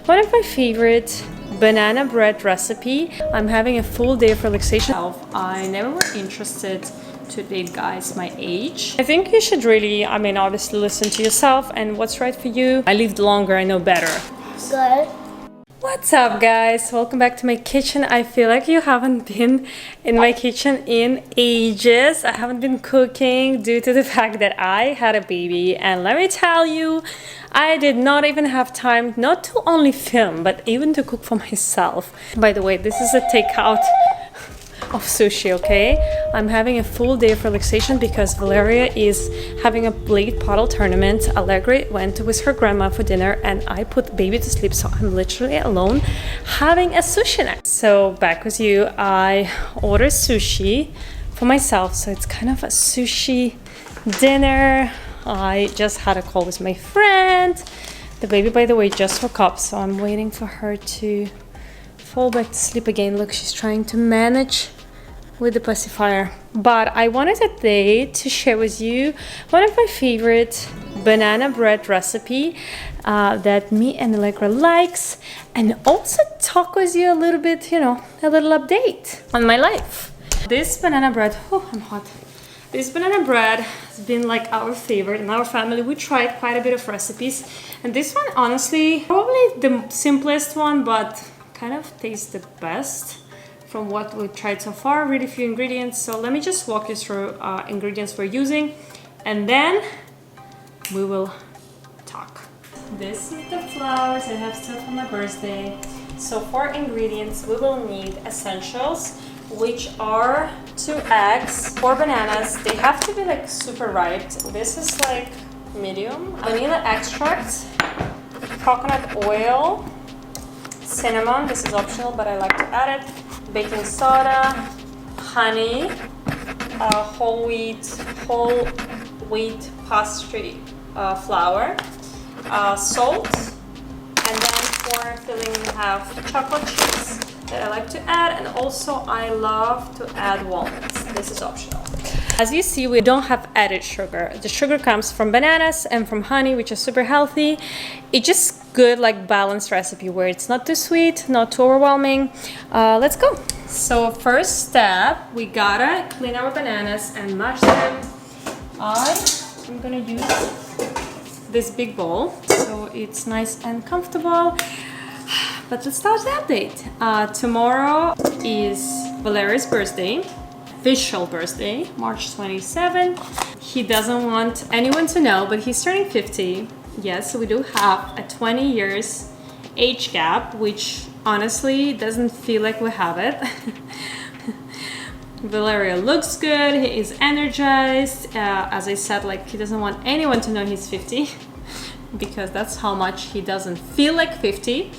One of my favorite banana bread recipe. I'm having a full day of relaxation. I never were interested to date guys my age. I think you should really, obviously listen to yourself and what's right for you. I lived longer, I know better. Good. What's up, guys? Welcome back to my kitchen. I feel like you haven't been in my kitchen in ages. I haven't been cooking due to the fact that I had a baby, and let me tell you, I did not even have time not to only film but even to cook for myself. By the way, this is a takeout of sushi, okay? I'm having a full day of relaxation because Valeria is having a late paddle tournament. Allegra went with her grandma for dinner and I put baby to sleep, so I'm literally alone having a sushi night. So back with you, I ordered sushi for myself, so it's kind of a sushi dinner. I just had a call with my friend. The baby, by the way, just woke up, so I'm waiting for her to fall back to sleep again. Look, she's trying to manage with the pacifier. But I wanted today to share with you one of my favorite banana bread recipe that me and Allegra likes, and also talk with you a little bit, a little update on my life. This banana bread, oh, I'm hot. This banana bread has been like our favorite in our family. We tried quite a bit of recipes, and this one, honestly, probably the simplest one, but kind of tastes the best from what we've tried so far. Really few ingredients, so let me just walk you through ingredients we're using, and then we will talk. This is the flowers I have still for my birthday. So for ingredients, we will need essentials, which are 2 eggs, 4 bananas. They have to be like super ripe. This is like medium. Vanilla extract, coconut oil, cinnamon, this is optional but I like to add it, baking soda, honey, whole wheat pastry flour, salt, and then for filling we have chocolate chips that I like to add, and also I love to add walnuts. This is optional. As you see, we don't have added sugar. The sugar comes from bananas and from honey, which is super healthy. It's just good, like balanced recipe where it's not too sweet, not too overwhelming. Let's go. So first step, we gotta clean our bananas and mash them. I'm gonna use this big bowl so it's nice and comfortable. But let's start the update. Tomorrow is Valeria's birthday. Official birthday, March 27. He doesn't want anyone to know, but he's turning 50. Yes, so we do have a 20 years age gap, which honestly doesn't feel like we have it. Valeria looks good, he is energized. As I said, like, he doesn't want anyone to know he's 50 because that's how much he doesn't feel like 50.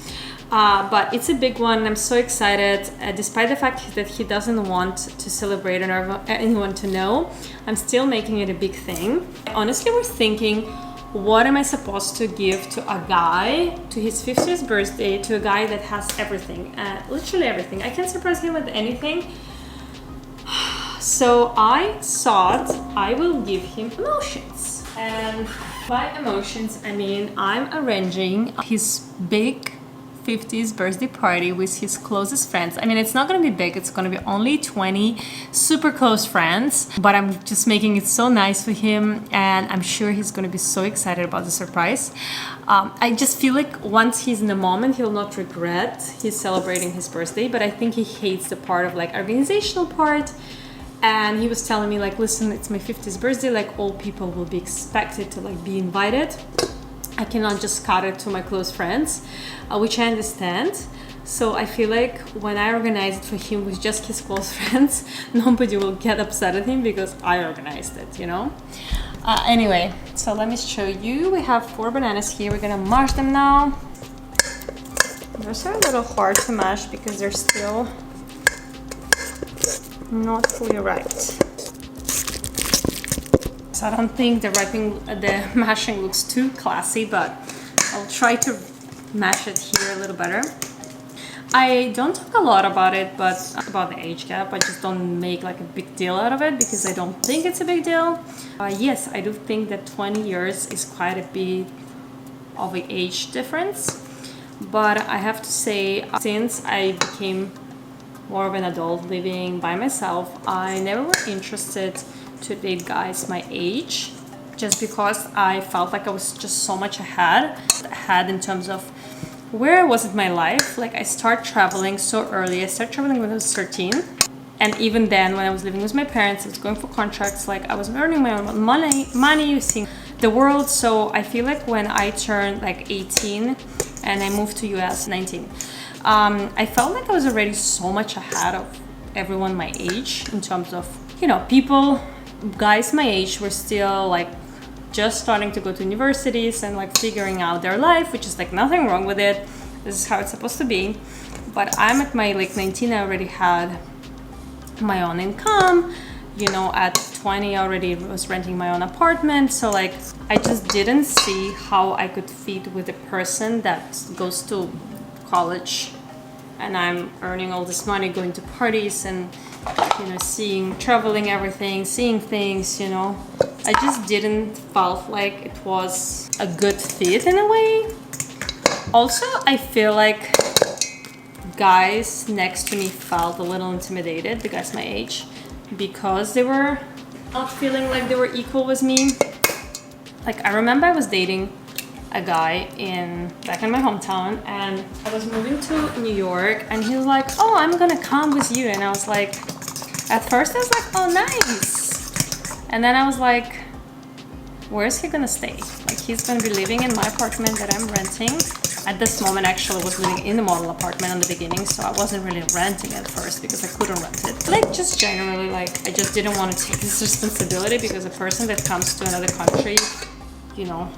But it's a big one. I'm so excited. Despite the fact that he doesn't want to celebrate or anyone to know, I'm still making it a big thing. Honestly, we're thinking, what am I supposed to give to a guy to his 50th birthday, to a guy that has everything, literally everything. I can surprise him with anything. So I thought I will give him emotions. And by emotions, I mean I'm arranging his big 50th birthday party with his closest friends. I mean, it's not gonna be big, it's gonna be only 20 super close friends, but I'm just making it so nice for him, and I'm sure he's gonna be so excited about the surprise. I just feel like once he's in the moment, he'll not regret he's celebrating his birthday, but I think he hates the part of like organizational part. And he was telling me like, listen, it's my 50th birthday, like all people will be expected to like be invited. I cannot just cut it to my close friends, which I understand. So I feel like when I organize it for him with just his close friends, nobody will get upset at him because I organized it, Anyway, so let me show you. We have 4 bananas here. We're gonna mash them now. Those are a little hard to mash because they're still not fully ripe. So I don't think the mashing looks too classy, but I'll try to mash it here a little better. I don't talk a lot about it, but about the age gap. I just don't make like a big deal out of it because I don't think it's a big deal. Yes, I do think that 20 years is quite a bit of an age difference. But I have to say, since I became more of an adult living by myself, I never were interested to date guys my age, just because I felt like I was just so much ahead in terms of where I was in my life. Like, I started traveling so early. I started traveling when I was 13. And even then, when I was living with my parents, I was going for contracts. Like, I was earning my own money, seeing the world. So I feel like when I turned like 18 and I moved to US 19, I felt like I was already so much ahead of everyone my age in terms of, you know, guys my age were still like just starting to go to universities and like figuring out their life, which is like nothing wrong with it. This is how it's supposed to be. But I'm at my like 19, I already had my own income. You know, at 20 I already was renting my own apartment. So like, I just didn't see how I could fit with a person that goes to college and I'm earning all this money, going to parties and, you know, traveling everything, seeing things, you know. I just didn't felt like it was a good fit in a way. Also, I feel like guys next to me felt a little intimidated, the guys my age, because they were not feeling like they were equal with me. Like, I remember I was dating a guy back in my hometown, and I was moving to New York, and he was like, oh, I'm gonna come with you. And I was like, at first I was like, oh, nice. And then I was like, where's he gonna stay? Like, he's gonna be living in my apartment that I'm renting. At this moment, actually, I was living in the model apartment in the beginning, so I wasn't really renting at first because I couldn't rent it. Like, just generally, like, I just didn't want to take this responsibility, because a person that comes to another country, you know,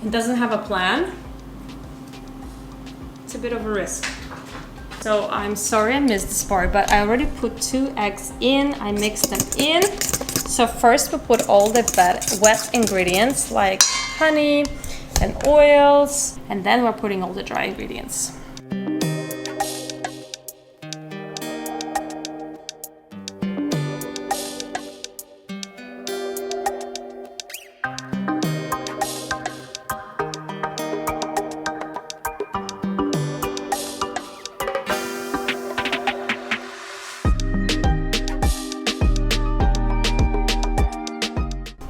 it doesn't have a plan. It's a bit of a risk. So I'm sorry I missed this part, but I already put 2 eggs in. I mixed them in. So first we put all the wet ingredients like honey and oils, and then we're putting all the dry ingredients.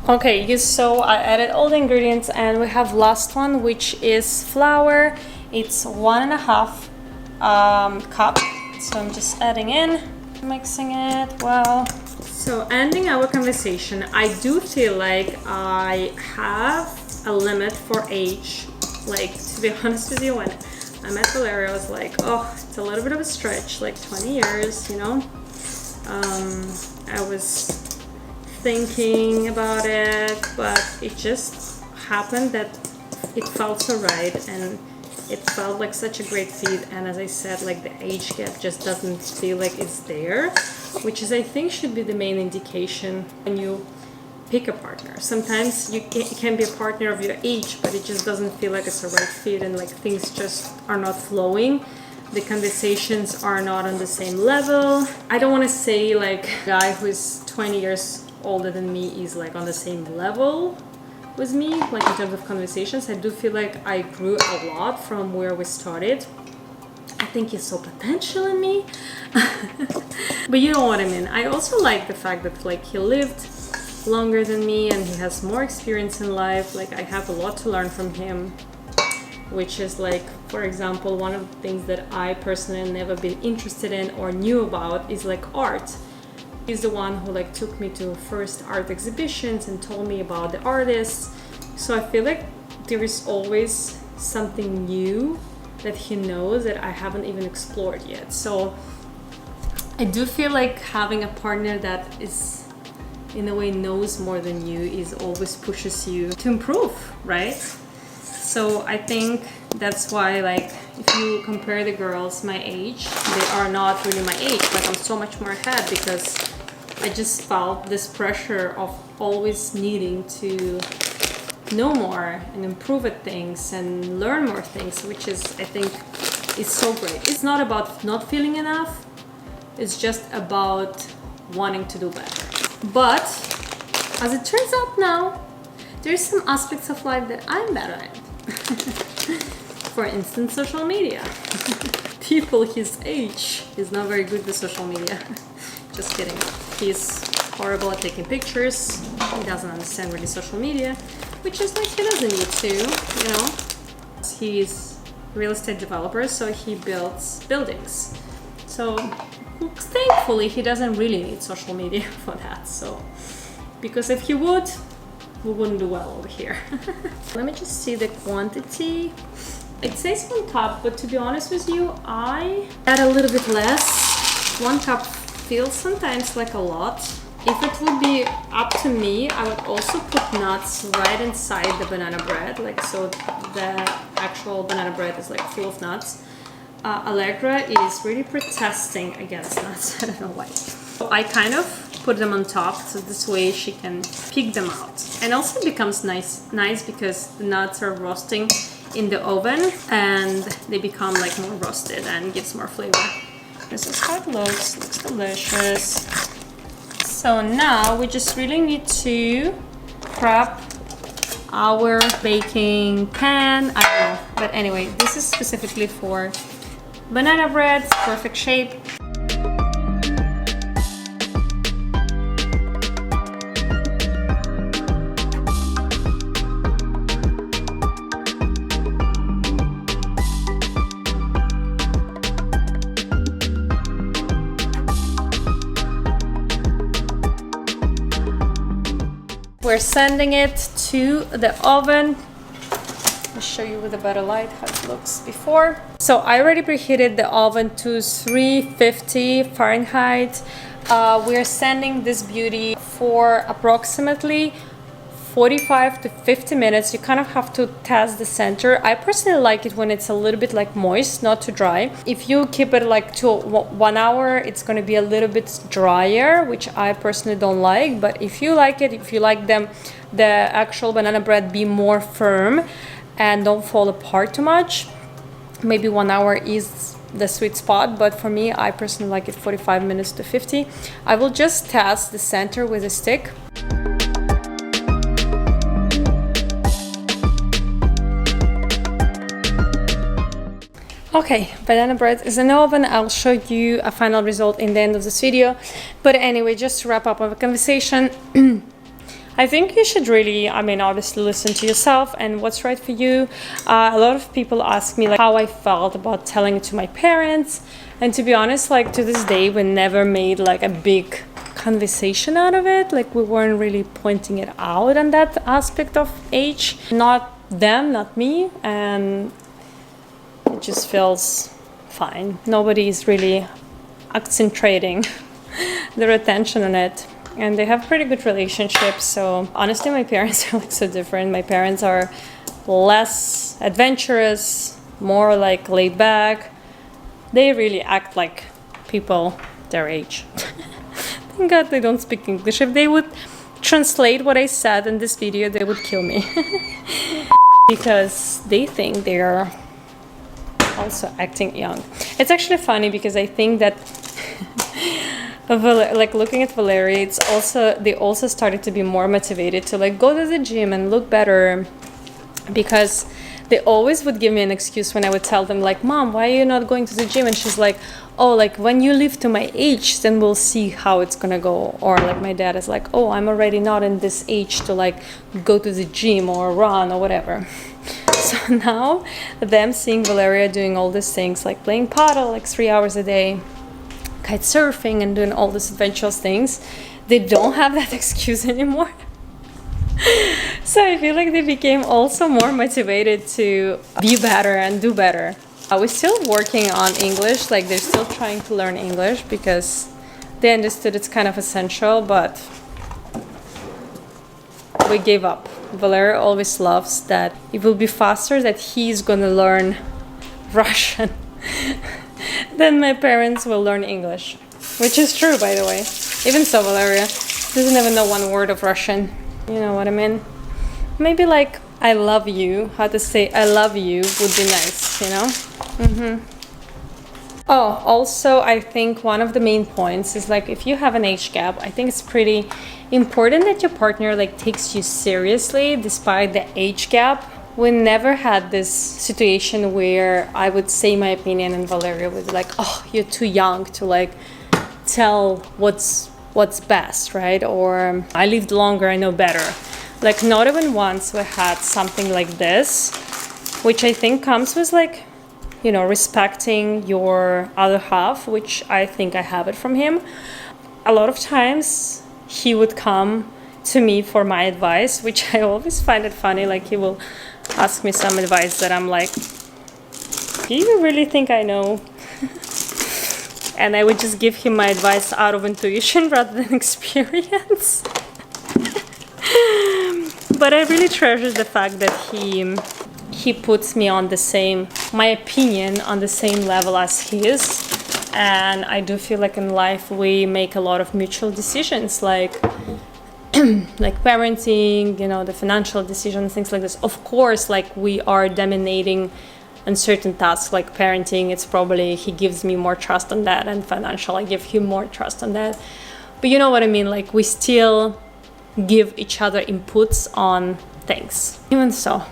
Okay, you saw I added all the ingredients, and we have last one, which is flour. It's 1.5 cup. So I'm just adding in, mixing it well. So ending our conversation, I do feel like I have a limit for age. Like, to be honest with you, when I met Valeria, I was like, oh, it's a little bit of a stretch, like 20 years, you know. I was thinking about it, but it just happened that it felt so right, and it felt like such a great fit. And as I said, like, the age gap just doesn't feel like it's there, which is, I think, should be the main indication when you pick a partner. Sometimes it can be a partner of your age, but it just doesn't feel like it's a right fit, and like things just are not flowing. The conversations are not on the same level. I don't want to say like a guy who is 20 years older than me is like on the same level with me, like in terms of conversations. I do feel like I grew a lot from where we started. I think he saw potential in me. But you know what I mean. I also like the fact that like he lived longer than me and he has more experience in life. Like, I have a lot to learn from him, which is like, for example, one of the things that I personally never been interested in or knew about is like art. He's the one who like took me to first art exhibitions and told me about the artists. So I feel like there is always something new that he knows that I haven't even explored yet. So I do feel like having a partner that is in a way knows more than you is always pushes you to improve, right? So I think that's why, like, if you compare the girls my age, they are not really my age. Like, I'm so much more ahead because I just felt this pressure of always needing to know more and improve at things and learn more things, which is, I think, is so great. It's not about not feeling enough. It's just about wanting to do better. But as it turns out now, there's some aspects of life that I'm better at. For instance, social media. People his age is not very good with social media. Just kidding. He's horrible at taking pictures. He doesn't understand really social media, which is like he doesn't need to, you know. He's a real estate developer, so he builds buildings. So thankfully he doesn't really need social media for that. So because if he would, we wouldn't do well over here. Let me just see the quantity. It says 1 cup, but to be honest with you, I add a little bit less. 1 cup feels sometimes like a lot. If it would be up to me, I would also put nuts right inside the banana bread, like so the actual banana bread is like full of nuts. Allegra is really protesting against nuts. I don't know why. So I kind of put them on top, so this way she can pick them out. And also it becomes nice because the nuts are roasting in the oven and they become like more roasted and gives more flavor. This is how it looks. Looks delicious. So now we just really need to prep our baking pan. I don't know, but anyway, this is specifically for banana bread. It's perfect shape. We're sending it to the oven. I'll show you with a better light how it looks before. So I already preheated the oven to 350 Fahrenheit. We're sending this beauty for approximately 45 to 50 minutes. You kind of have to test the center. I personally like it when it's a little bit like moist, not too dry. If you keep it like to 1 hour, it's going to be a little bit drier, which I personally don't like. But if you like it, if you like them, the actual banana bread be more firm and don't fall apart too much, maybe 1 hour is the sweet spot. But for me, I personally like it 45 minutes to 50. I will just test the center with a stick. Okay, banana bread is in the oven. I'll show you a final result in the end of this video. But anyway, just to wrap up our conversation, I think you should really, obviously listen to yourself and what's right for you. A lot of people ask me like how I felt about telling it to my parents. And to be honest, like to this day, we never made like a big conversation out of it. Like we weren't really pointing it out on that aspect of age. Not them, not me. And it just feels fine. Nobody's really concentrating their attention on it. And they have pretty good relationships. So honestly, my parents are like so different. My parents are less adventurous, more like laid back. They really act like people their age. Thank God they don't speak English. If they would translate what I said in this video, they would kill me. Because they think they're also acting young. It's actually funny because I think that like looking at Valeria, they also started to be more motivated to like go to the gym and look better, because they always would give me an excuse when I would tell them like, Mom, why are you not going to the gym? And she's like, oh, like when you live to my age, then we'll see how it's gonna go. Or like my dad is like, oh, I'm already not in this age to like go to the gym or run or whatever. So now them seeing Valeria doing all these things like playing paddle like 3 hours a day, kite surfing and doing all these adventurous things, they don't have that excuse anymore. So I feel like they became also more motivated to be better and do better. We're still working on English, like they're still trying to learn English because they understood it's kind of essential, but we gave up. Valeria always loves that it will be faster that he's gonna learn Russian then my parents will learn English, which is true, by the way. Even so, Valeria doesn't even know one word of Russian. You know what I mean? Maybe like I love you, how to say I love you would be nice, you know? Oh, also I think one of the main points is like if you have an age gap, I think it's pretty important that your partner like takes you seriously despite the age gap. we never had this situation where I would say my opinion and Valeria would be like, oh, you're too young to like tell what's best, right? Or I lived longer, I know better. Like not even once we had something like this, which I think comes with like, you know, respecting your other half, which I think I have it from him. A lot of times he would come to me for my advice, which I always find it funny. Like he will ask me some advice that I'm like, do you really think I know? And I would just give him my advice out of intuition rather than experience. But I really treasure the fact that he puts me on the same, my opinion on the same level as his. And I do feel like in life we make a lot of mutual decisions, like like parenting, you know, the financial decisions, things like this. Of course, like we are dominating on certain tasks like parenting. It's probably he gives me more trust on that, and financial I give him more trust on that. But you know what I mean, like we still give each other inputs on things. Even so,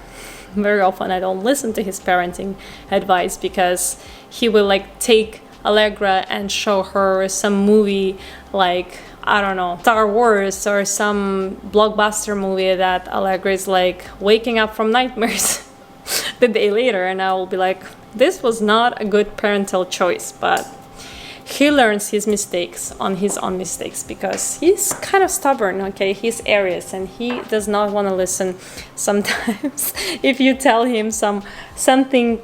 very often I don't listen to his parenting advice because he will like take Allegra and show her some movie like, I don't know, Star Wars or some blockbuster movie that Allegra is like waking up from nightmares the day later, and I will be like, this was not a good parental choice. But he learns his mistakes on his own mistakes because he's kind of stubborn, okay? He's Aries and he does not want to listen sometimes. If you tell him something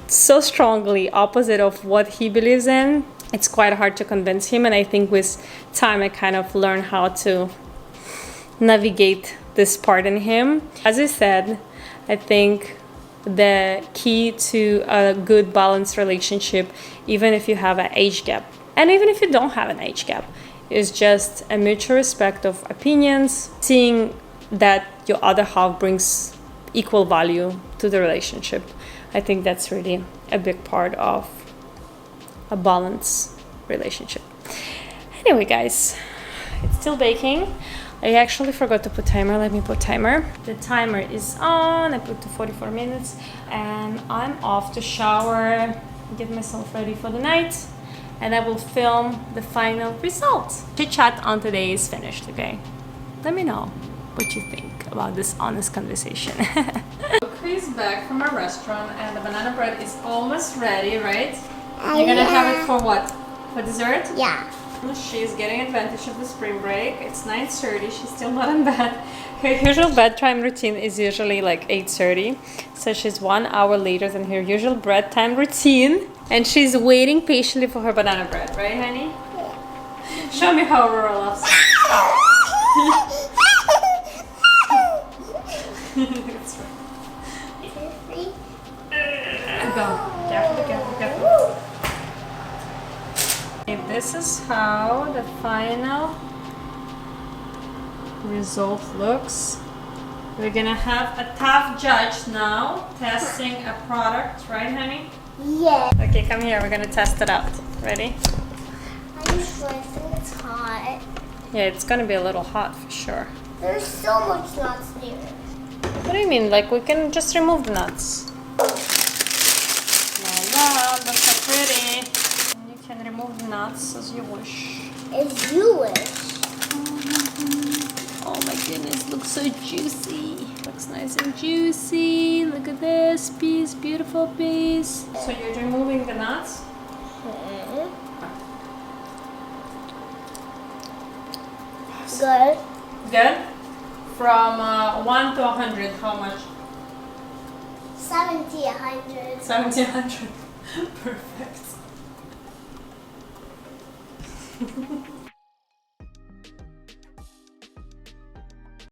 so strongly opposite of what he believes in, it's quite hard to convince him. And I think with time I kind of learn how to navigate this part in him. As I said, I think the key to a good balanced relationship, even if you have an age gap and even if you don't have an age gap, is just a mutual respect of opinions, seeing that your other half brings equal value to the relationship. I think that's really a big part of a balanced relationship. Anyway, guys, it's still baking. I actually forgot to put timer. Let me put timer. The timer is on. I put to 44 minutes and I'm off to shower, get myself ready for the night, and I will film the final result. Chit chat on today is finished, okay? Let me know what you think about this honest conversation. Chris back from our restaurant and the banana bread is almost ready, right? You're gonna have it for what? For dessert? Yeah. She's getting advantage of the spring break. It's 9:30. She's still not in bed. Her usual bedtime routine is usually like 8:30. So she's 1 hour later than her usual bedtime routine. And she's waiting patiently for her banana bread, right, honey? Yeah. Show me how Aurora loves it. That's right. Go. Careful, careful, careful. If this is how the final result looks, we're gonna have a tough judge now testing a product, right, honey? Yeah. Okay, come here. We're gonna test it out. Ready? Are you sure? I think it's hot. Yeah, it's gonna be a little hot for sure. There's so much nuts there. What do you mean? Like we can just remove the nuts? Well, that's so pretty. And you can remove the nuts as you wish. As you wish. Oh my goodness, looks so juicy. Looks nice and juicy. Look at this piece, beautiful piece. So you're removing the nuts? Good. Good? From 1 to 100, how much? 70, 100. 70, 100. Perfect.